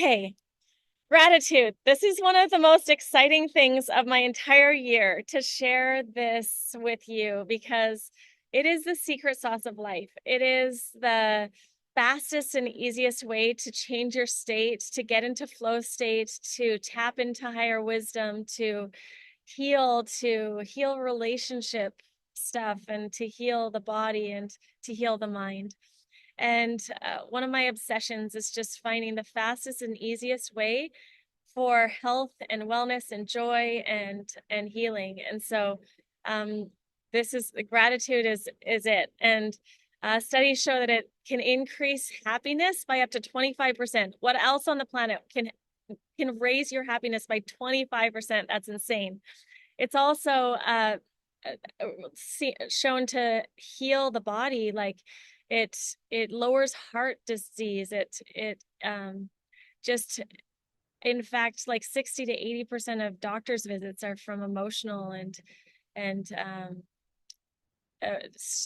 Okay, gratitude. This is one of the most exciting things of my entire year to share this with you because it is the secret sauce of life. It is the fastest and easiest way to change your state, to get into flow state, to tap into higher wisdom, to heal relationship stuff, and to heal the body and to heal the mind. And one of my obsessions is just finding the fastest and easiest way for health and wellness and joy and healing. And so this is gratitude is it. And studies show that it can increase happiness by up to 25%. What else on the planet can raise your happiness by 25%? That's insane. It's also shown to heal the body. Like it lowers heart disease. It just, in fact, like 60 to 80% of doctors' visits are from emotional and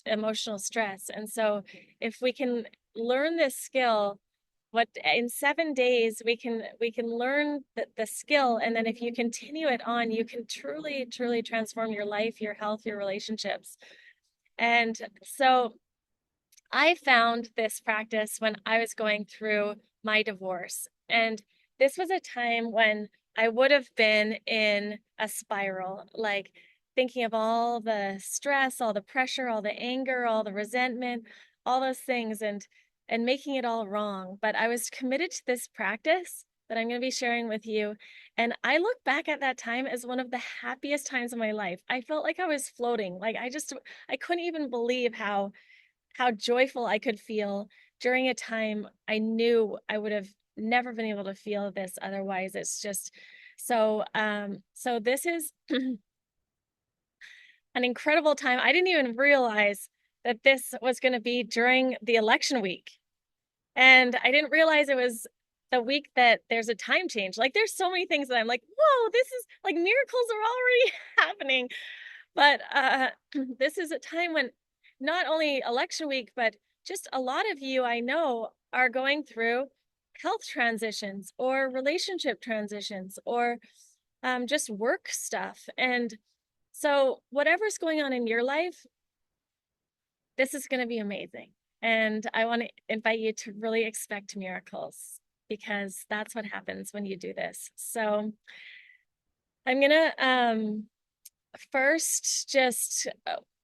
emotional stress. And so if we can learn this skill, what in 7 days we can learn the skill, and then if you continue it on, you can truly transform your life, your health, your relationships. And so I found this practice when I was going through my divorce. And this was a time when I would have been in a spiral, like thinking of all the stress, all the pressure, all the anger, all the resentment, all those things, and making it all wrong. But I was committed to this practice that I'm going to be sharing with you. And I look back at that time as one of the happiest times of my life. I felt like I was floating. Like I couldn't even believe how joyful I could feel during a time I knew I would have never been able to feel this otherwise. It's just so this is an incredible time. I didn't even realize that this was going to be during the election week. And I didn't realize it was the week that there's a time change. Like there's so many things that I'm like, whoa, this is like miracles are already happening. But this is a time when not only election week, but just a lot of you I know are going through health transitions or relationship transitions or just work stuff. And so, whatever's going on in your life, this is going to be amazing. And I want to invite you to really expect miracles because that's what happens when you do this. So, I'm going to first just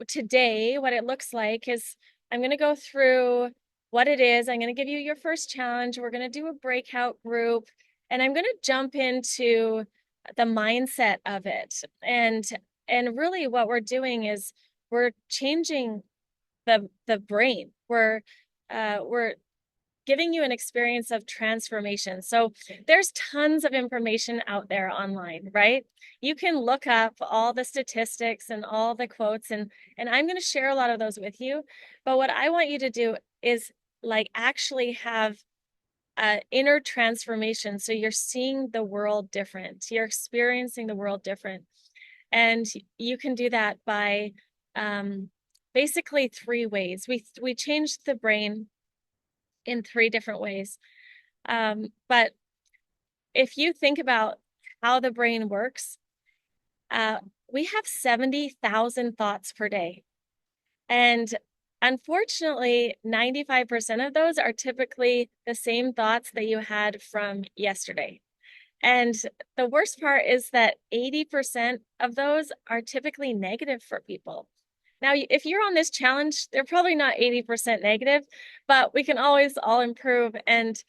today, what it looks like is I'm going to go through what it is. I'm going to give you your first challenge. We're going to do a breakout group, and I'm going to jump into the mindset of it. And really what we're doing is we're changing the brain. We're giving you an experience of transformation. So there's tons of information out there online, right? You can look up all the statistics and all the quotes, and I'm going to share a lot of those with you. But what I want you to do is like actually have inner transformation. So you're seeing the world different. You're experiencing the world different. And you can do that by basically three ways. We changed the brain in three different ways. But if you think about how the brain works, we have 70,000 thoughts per day. And unfortunately, 95% of those are typically the same thoughts that you had from yesterday. And the worst part is that 80% of those are typically negative for people. Now, if you're on this challenge, they're probably not 80% negative, but we can always all improve, and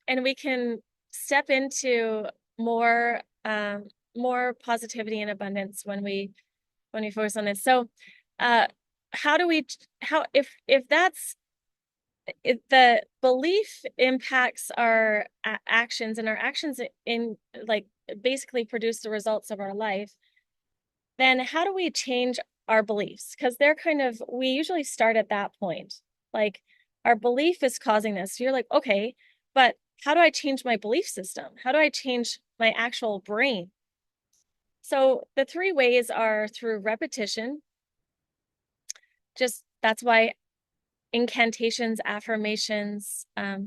we can step into more more positivity and abundance when we focus on this. So, how do we how if that's if the belief impacts our actions, and our actions in like basically produce the results of our life, then how do we change our beliefs? Because they're kind of, we usually start at that point. Like our belief is causing this. So you're like, okay, but how do I change my belief system? How do I change my actual brain? So the three ways are through repetition. Just that's why incantations, affirmations,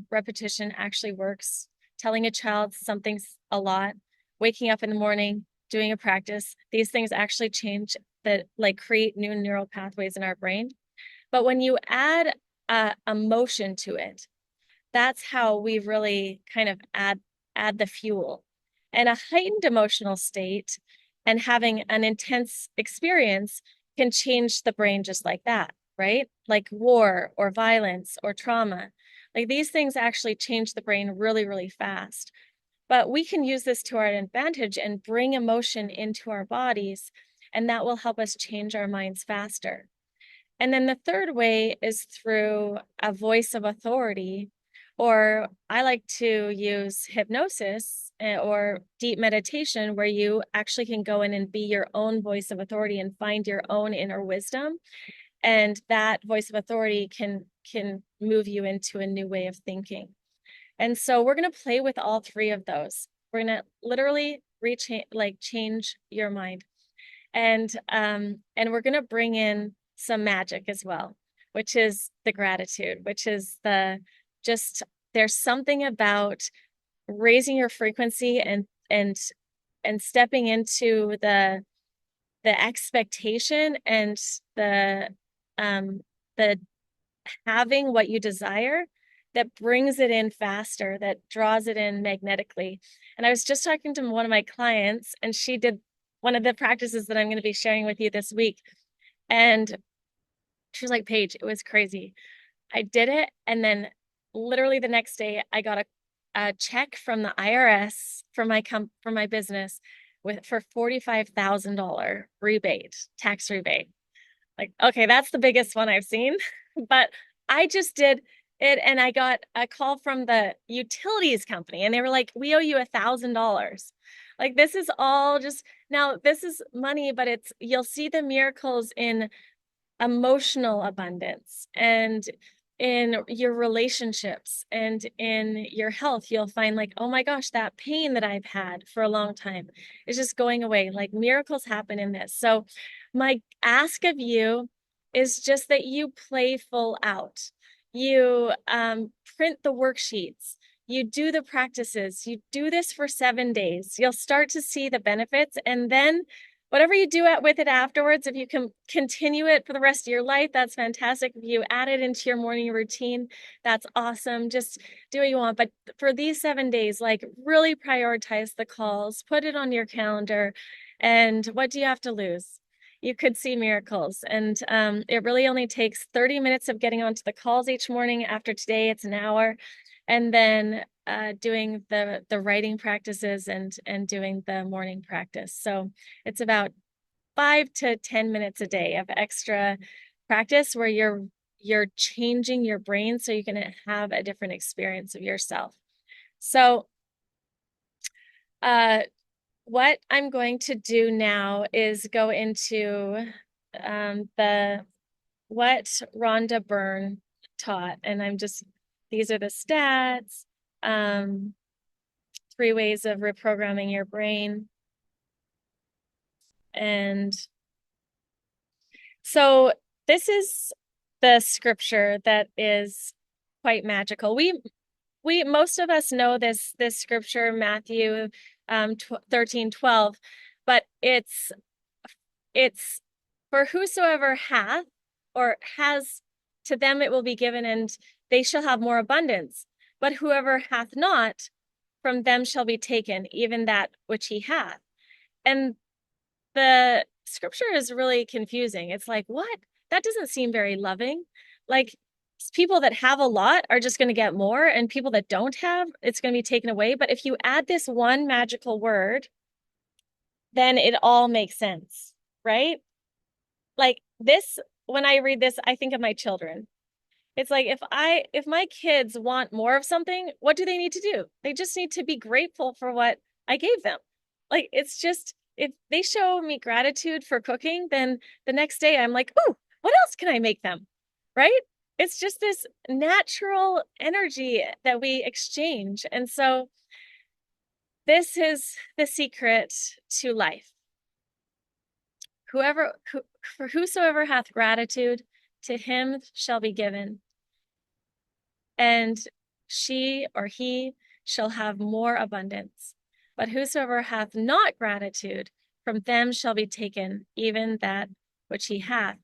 repetition actually works telling a child something's a lot, waking up in the morning, doing a practice, these things actually change that, like create new neural pathways in our brain. But when you add emotion to it, that's how we really kind of add the fuel. And a heightened emotional state and having an intense experience can change the brain just like that, right? Like war or violence or trauma. Like these things actually change the brain really, really fast. But we can use this to our advantage and bring emotion into our bodies, and that will help us change our minds faster. And then the third way is through a voice of authority, or I like to use hypnosis or deep meditation, where you actually can go in and be your own voice of authority and find your own inner wisdom. And that voice of authority can move you into a new way of thinking. And so we're going to play with all three of those. We're going to literally change your mind. And we're going to bring in some magic as well, which is the gratitude, which is the just there's something about raising your frequency and stepping into the expectation and um the having what you desire that brings it in faster, that draws it in magnetically. And I was just talking to one of my clients, and she did one of the practices that I'm going to be sharing with you this week. And she was like, Paige, it was crazy. I did it. And then literally the next day, I got a check from the IRS from my business for $45,000 rebate, tax rebate. Like, okay, that's the biggest one I've seen. But I just did it, and I got a call from the utilities company, and they were like, we owe you $1,000. Like, this is all just now, this is money, but you'll see the miracles in emotional abundance and in your relationships and in your health. You'll find like, oh my gosh, that pain that I've had for a long time is just going away. Like miracles happen in this. So my ask of you is just that you play full out. You print the worksheets. You do the practices. You do this for 7 days. You'll start to see the benefits, and then whatever you do with it afterwards, if you can continue it for the rest of your life, that's fantastic. If you add it into your morning routine, that's awesome. Just do what you want. But for these 7 days, like really prioritize the calls, put it on your calendar. And what do you have to lose? You could see miracles. And it really only takes 30 minutes of getting onto the calls each morning. After today, it's an hour. And then doing the writing practices and doing the morning practice. So it's about 5 to 10 minutes a day of extra practice where you're changing your brain so you can have a different experience of yourself. So what I'm going to do now is go into the what Rhonda Byrne taught, and these are the stats. 3 ways of reprogramming your brain. And so this is the scripture that is quite magical. We most of us know this scripture, Matthew 13:12, but it's for whosoever hath or has, to them it will be given, and they shall have more abundance. But whoever hath not, from them shall be taken even that which he hath. And the scripture is really confusing. It's like, what? That doesn't seem very loving. Like people that have a lot are just going to get more, and people that don't have, it's going to be taken away. But if you add this one magical word, then it all makes sense, right? Like this, when I read this, I think of my children. It's like if my kids want more of something, what do they need to do? They just need to be grateful for what I gave them. Like it's just if they show me gratitude for cooking, then the next day I'm like, "Oh, what else can I make them?" Right? It's just this natural energy that we exchange. And so this is the secret to life. For whosoever hath gratitude, to him shall be given, and she or he shall have more abundance. But whosoever hath not gratitude, from them shall be taken even that which he hath.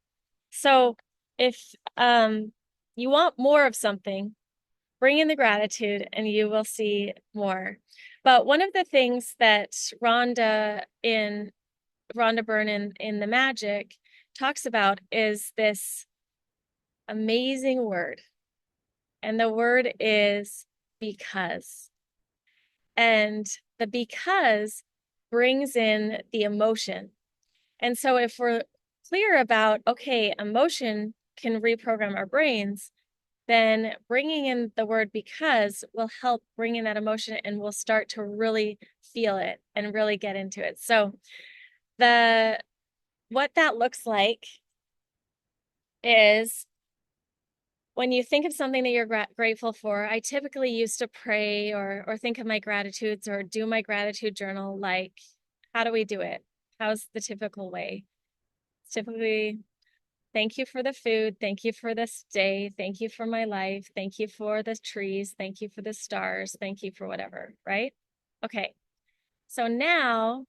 So if you want more of something, bring in the gratitude and you will see more. But one of the things that Rhonda Byrne in The Magic talks about is this amazing word. And the word is because. And the because brings in the emotion. And so if we're clear about, okay, emotion can reprogram our brains, then bringing in the word because will help bring in that emotion and we'll start to really feel it and really get into it. So what that looks like is when you think of something that you're grateful for, I typically used to pray or think of my gratitudes or do my gratitude journal. Like, how do we do it? How's the typical way? It's typically, thank you for the food. Thank you for this day. Thank you for my life. Thank you for the trees. Thank you for the stars. Thank you for whatever, right? Okay. So now,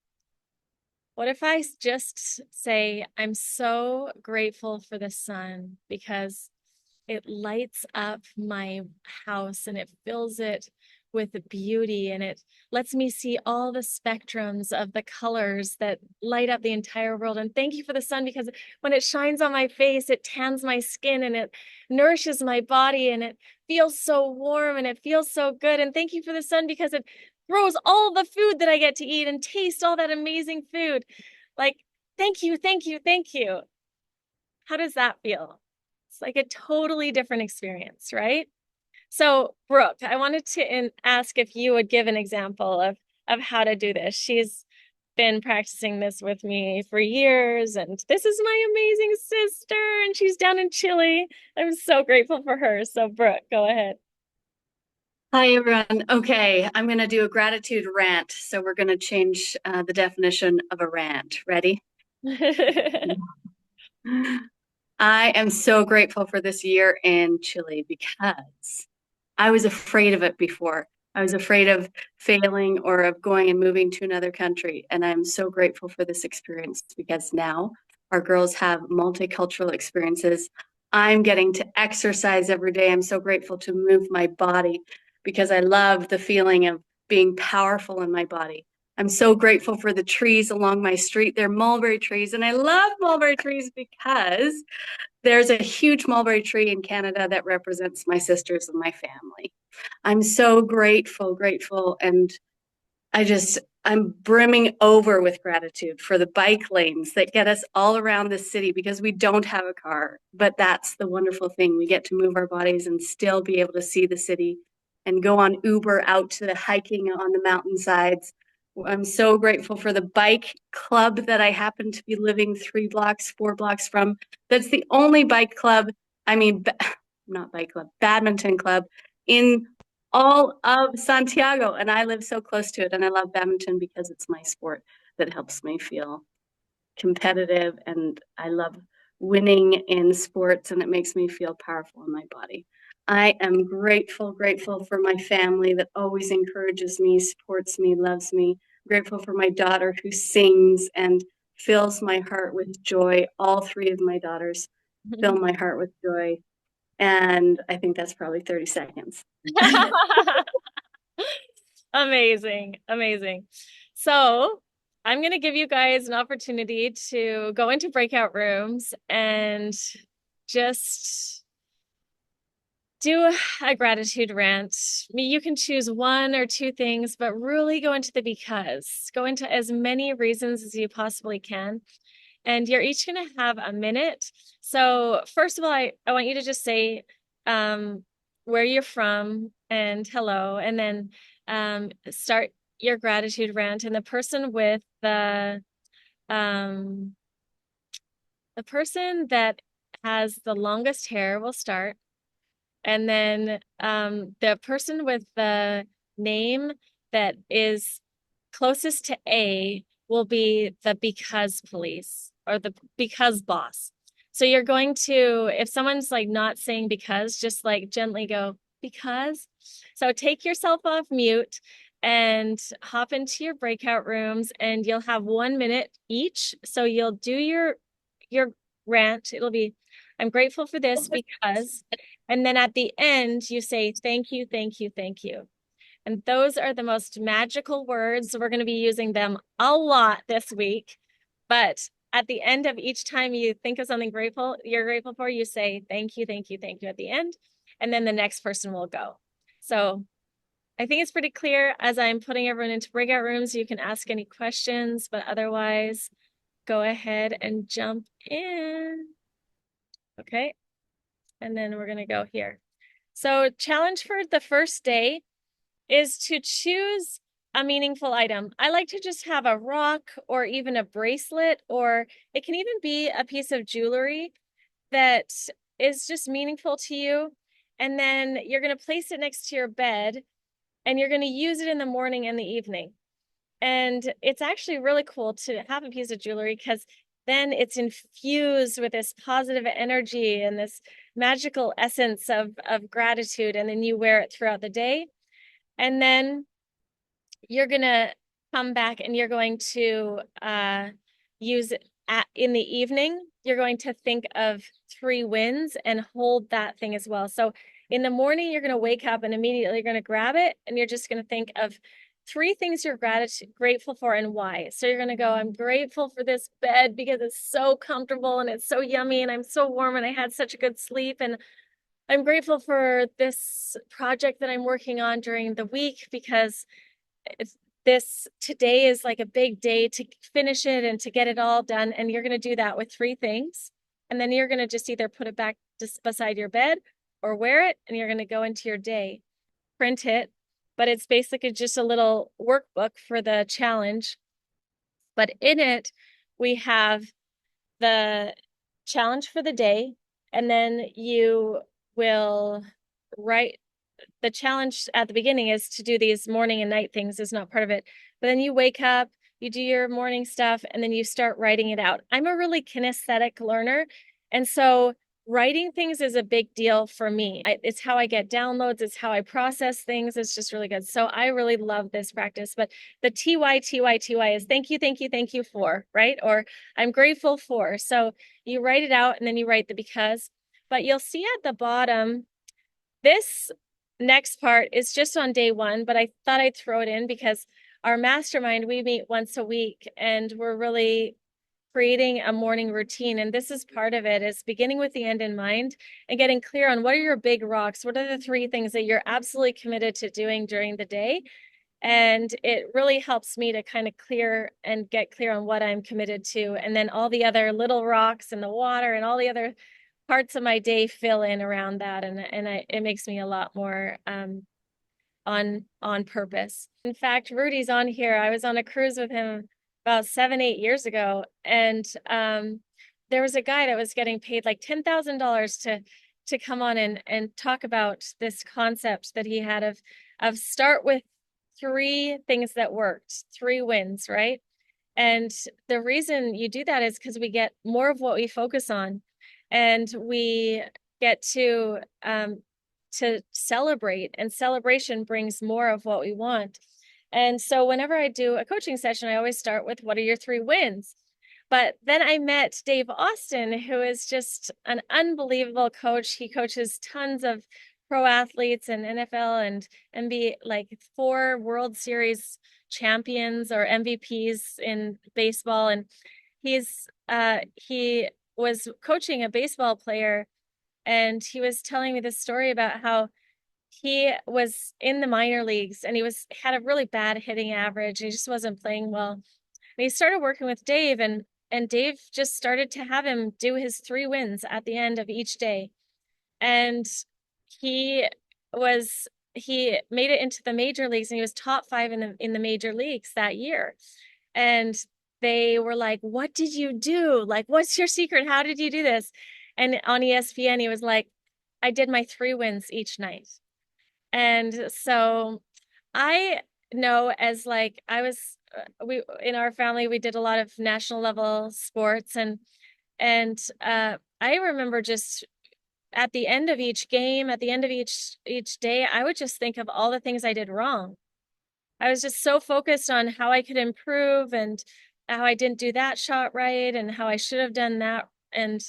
what if I just say, I'm so grateful for the sun because it lights up my house and it fills it with beauty and it lets me see all the spectrums of the colors that light up the entire world. And thank you for the sun because when it shines on my face, it tans my skin and it nourishes my body and it feels so warm and it feels so good. And thank you for the sun because it grows all the food that I get to eat and taste all that amazing food. Like, thank you, thank you, thank you. How does that feel? It's like a totally different experience, right? So, Brooke, I wanted to ask if you would give an example of how to do this. She's been practicing this with me for years, and this is my amazing sister, and she's down in Chile. I'm so grateful for her. So, Brooke, go ahead. Hi, everyone. Okay, I'm going to do a gratitude rant. So we're going to change the definition of a rant. Ready? I am so grateful for this year in Chile because I was afraid of it before. I was afraid of failing or of going and moving to another country. And I'm so grateful for this experience because now our girls have multicultural experiences. I'm getting to exercise every day. I'm so grateful to move my body because I love the feeling of being powerful in my body. I'm so grateful for the trees along my street. They're mulberry trees, and I love mulberry trees because there's a huge mulberry tree in Canada that represents my sisters and my family. I'm so grateful, and I'm brimming over with gratitude for the bike lanes that get us all around the city because we don't have a car. But that's the wonderful thing. We get to move our bodies and still be able to see the city and go on Uber out to the hiking on the mountainsides. I'm so grateful for the bike club that I happen to be living 3 blocks, 4 blocks from. That's the only bike club, I mean, not bike club, badminton club in all of Santiago, and I live so close to it. And I love badminton because it's my sport that helps me feel competitive, and I love winning in sports, and it makes me feel powerful in my body. I am grateful for my family that always encourages me, supports me, loves me. I'm grateful for my daughter who sings and fills my heart with joy. All three of my daughters fill my heart with joy. And I think that's probably 30 seconds. Amazing, amazing. So I'm going to give you guys an opportunity to go into breakout rooms and just do a gratitude rant. You can choose one or two things, but really go into the because. Go into as many reasons as you possibly can. And you're each going to have a minute. So first of all, I want you to just say where you're from and hello, and then start your gratitude rant. And um, the person that has the longest hair will start. And then the person with the name that is closest to A will be the because police or the because boss. So you're going to, if someone's like not saying because, just like gently go because. So take yourself off mute and hop into your breakout rooms, and you'll have 1 minute each. So you'll do your rant. It'll be, I'm grateful for this because, and then at the end you say thank you, thank you, thank you. And those are the most magical words. We're going to be using them a lot this week. But at the end of each time you think of something grateful, you're grateful for, you say thank you, thank you, thank you at the end. And then the next person will go. So I think it's pretty clear. As I'm putting everyone into breakout rooms, you can ask any questions, but otherwise, go ahead and jump in. Okay. And then we're going to go here. So, challenge for the first day is to choose a meaningful item. I like to just have a rock or even a bracelet, or it can even be a piece of jewelry that is just meaningful to you. And then you're going to place it next to your bed and you're going to use it in the morning and the evening. And it's actually really cool to have a piece of jewelry because then it's infused with this positive energy and this magical essence of gratitude. And then you wear it throughout the day. And then you're going to come back and you're going to use it in the evening. You're going to think of 3 wins and hold that thing as well. So in the morning, you're going to wake up and immediately you're going to grab it and you're just going to think of 3 things you're grateful for and why. So you're going to go, I'm grateful for this bed because it's so comfortable and it's so yummy and I'm so warm and I had such a good sleep. And I'm grateful for this project that I'm working on during the week because this today is like a big day to finish it and to get it all done. And you're going to do that with 3 things. And then you're going to just either put it back just beside your bed or wear it. And you're going to go into your day, print it. But it's basically just a little workbook for the challenge. But in it, we have the challenge for the day. And then you will write the challenge at the beginning is to do these morning and night things is not part of it. But then you wake up, you do your morning stuff, and then you start writing it out. I'm a really kinesthetic learner. And so writing things is a big deal for me. It's how I get downloads. It's how I process things. It's just really good. So I really love this practice. But the TYTYTY is thank you, thank you, thank you for, right? Or I'm grateful for. So you write it out and then you write the because. But you'll see at the bottom, this next part is just on day 1, but I thought I'd throw it in because our mastermind, we meet once a week and we're really creating a morning routine. And this is part of it, is beginning with the end in mind and getting clear on what are your big rocks? What are the 3 things that you're absolutely committed to doing during the day? And it really helps me to kind of clear and get clear on what I'm committed to. And then all the other little rocks and the water and all the other parts of my day fill in around that, and it makes me a lot more on purpose. In fact, Rudy's on here. I was on a cruise with him about 7-8 years ago, and there was a guy that was getting paid like $10,000 to come on and talk about this concept that he had of start with 3 things that worked, 3 wins, right? And the reason you do that is because we get more of what we focus on, and we get to celebrate, and celebration brings more of what we want. And so whenever I do a coaching session, I always start with what are your 3 wins? But then I met Dave Austin, who is just an unbelievable coach. He coaches tons of pro athletes and NFL and NBA, like 4 World Series champions or MVPs in baseball. And he was coaching a baseball player, and he was telling me this story about how he was in the minor leagues and he had a really bad hitting average. He just wasn't playing well. And he started working with Dave, and Dave just started to have him do his 3 wins at the end of each day. And he he made it into the major leagues, and he was top 5 in the major leagues that year. And they were like, what did you do? Like, what's your secret? How did you do this? And on ESPN, he was like, I did my 3 wins each night. And so I know, as like I was we in our family, we did a lot of national level sports, and I remember just at the end of each game, at the end of each day, I would just think of all the things I did wrong. I was just so focused on how I could improve and how I didn't do that shot right and how I should have done that. And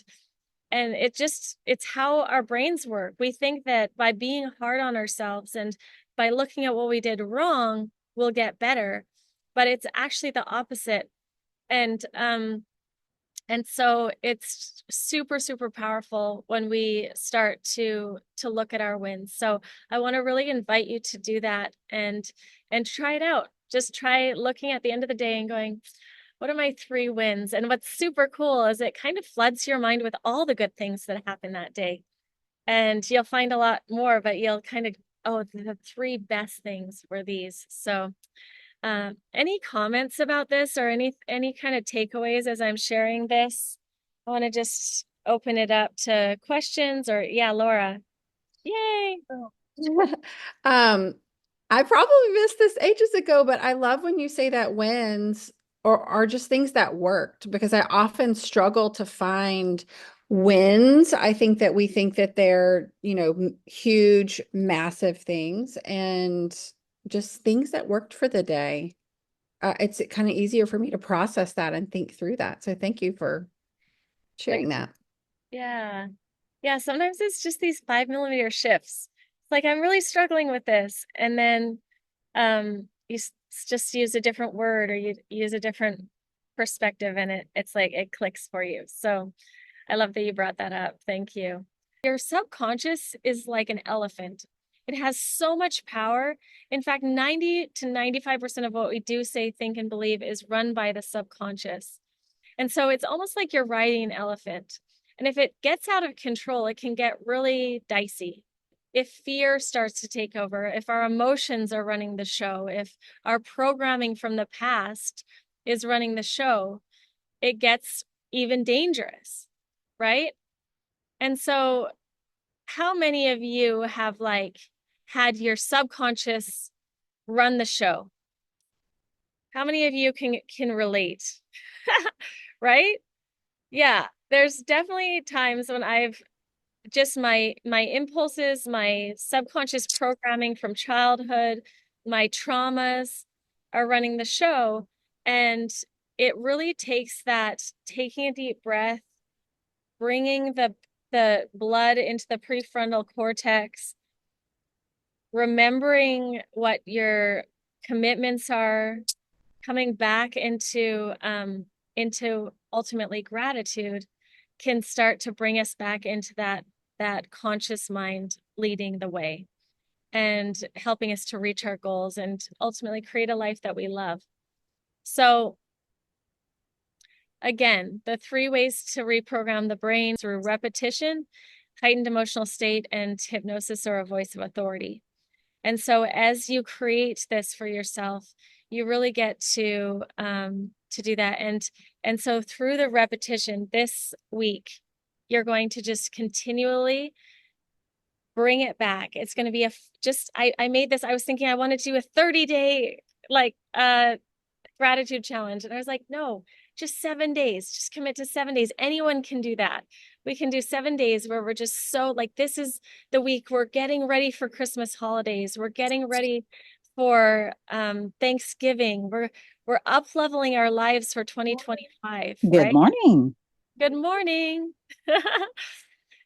it's how our brains work. We think that by being hard on ourselves and by looking at what we did wrong, we'll get better. But it's actually the opposite. And so it's super, super powerful when we start to look at our wins. So I want to really invite you to do that and try it out. Just try looking at the end of the day and going, what are my 3 wins? And what's super cool is it kind of floods your mind with all the good things that happened that day. And you'll find a lot more, but you'll kind of, oh, the 3 best things were these. So any comments about this or any kind of takeaways as I'm sharing this? I want to just open it up to questions or yeah, Laura. Yay. Oh. Um, I probably missed this ages ago, but I love when you say that wins or are just things that worked because I often struggle to find wins. I think that we think that they're, huge, massive things and just things that worked for the day. It's kind of easier for me to process that and think through that. So thank you for Like, sharing that. yeah. Yeah, sometimes it's just these 5 millimeter shifts. It's like I'm really struggling with this. And then just use a different word or you use a different perspective and it's like it clicks for you. So I love that you brought that up. Thank you. Your subconscious is like an elephant. It has so much power. In fact, 90 to 95% of what we do, say, think, and believe is run by the subconscious. And so it's almost like you're riding an elephant. And if it gets out of control, it can get really dicey. If fear starts to take over, if our emotions are running the show, if our programming from the past is running the show, it gets even dangerous, right? And so, how many of you have like had your subconscious run the show? How many of you can relate? Right? Yeah, there's definitely times when I've just my impulses, my subconscious programming from childhood, my traumas are running the show. And it really takes that taking a deep breath, bringing the blood into the prefrontal cortex, remembering what your commitments are, coming back into ultimately gratitude can start to bring us back into that conscious mind leading the way and helping us to reach our goals and ultimately create a life that we love. So again, the 3 ways to reprogram the brain through repetition, heightened emotional state, and hypnosis or a voice of authority. And so as you create this for yourself, you really get to do that. And so through the repetition this week, you're going to just continually bring it back. It's going to be I made this, I was thinking I wanted to do a 30-day like gratitude challenge. And I was like, no, just 7 days, just commit to 7 days. Anyone can do that. We can do 7 days where we're just so like, this is the week we're getting ready for Christmas holidays. We're getting ready for Thanksgiving. We're up leveling our lives for 2025, Good right? morning. Good morning.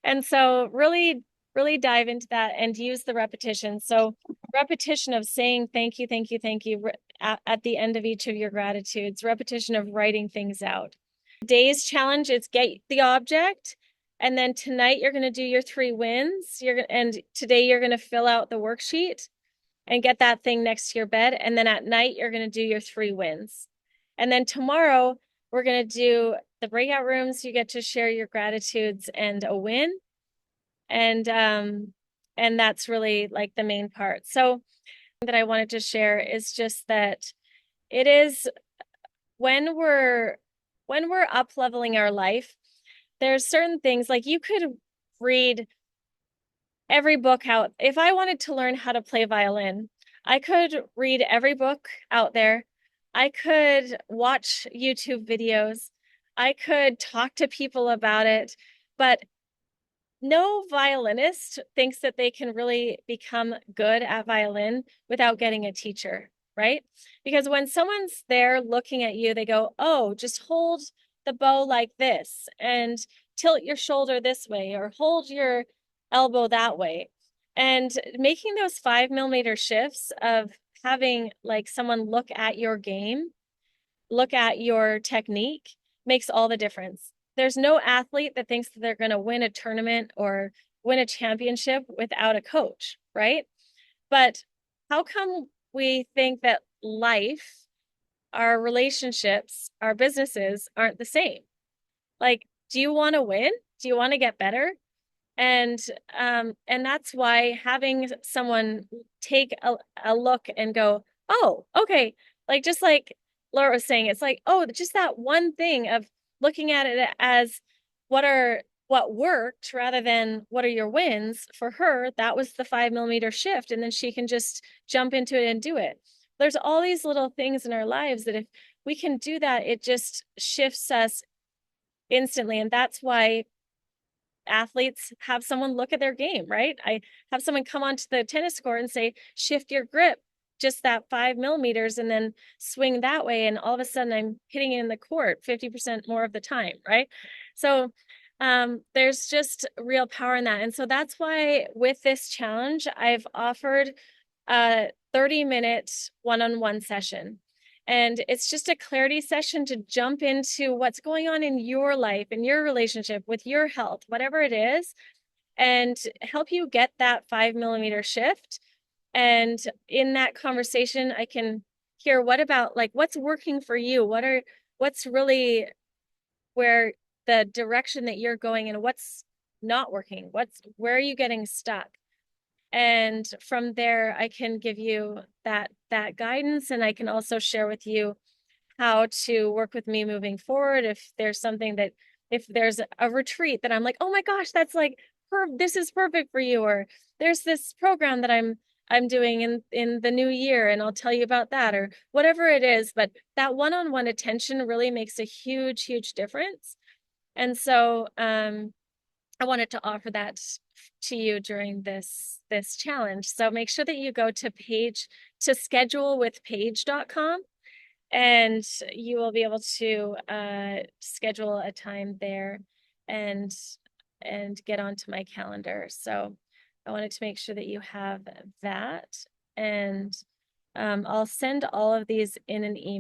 And so really, really dive into that and use the repetition. So repetition of saying thank you, thank you, thank you at the end of each of your gratitudes, repetition of writing things out. Today's challenge is get the object. And then tonight you're going to do your 3 wins. And today you're going to fill out the worksheet and get that thing next to your bed. And then at night, you're going to do your 3 wins. And then tomorrow, we're going to do the breakout rooms. You get to share your gratitudes and a win. And that's really like the main part. So that I wanted to share is just that it is when we're up leveling our life, there's certain things like you could read every book out. If I wanted to learn how to play violin, I could read every book out there. I could watch YouTube videos. I could talk to people about it. But no violinist thinks that they can really become good at violin without getting a teacher, right? Because when someone's there looking at you, they go, oh, just hold the bow like this and tilt your shoulder this way or hold your elbow that way. And making those 5 millimeter shifts of having like someone look at your game, look at your technique makes all the difference. There's no athlete that thinks that they're going to win a tournament or win a championship without a coach, right? But how come we think that life, our relationships, our businesses aren't the same? Like, do you want to win? Do you want to get better? And and that's why having someone take a look and go, oh, okay, like just like Laura was saying, it's like, oh, just that one thing of looking at it as what worked rather than what are your wins. For her, that was the 5 millimeter shift, and then she can just jump into it and do it. There's all these little things in our lives that if we can do that, it just shifts us instantly. And that's why athletes have someone look at their game, right? I have someone come onto the tennis court and say, shift your grip just that 5 millimeters and then swing that way. And all of a sudden I'm hitting it in the court 50% more of the time, right? So there's just real power in that. And so that's why with this challenge, I've offered a 30-minute one-on-one session. And it's just a clarity session to jump into what's going on in your life, in your relationship, with your health, whatever it is, and help you get that 5 millimeter shift. And in that conversation, I can hear what about like what's working for you? What's really where the direction that you're going and what's not working? Where are you getting stuck? And from there I can give you that guidance, and I can also share with you how to work with me moving forward if there's something that if there's a retreat that I'm like, oh my gosh, that's like this is perfect for you, or there's this program that I'm doing in the new year and I'll tell you about that, or whatever it is. But that one-on-one attention really makes a huge difference. And so I wanted to offer that to you during this challenge. So make sure that you go to schedulewithpaige.com, and you will be able to schedule a time there and get onto my calendar. So I wanted to make sure that you have that, and I'll send all of these in an email.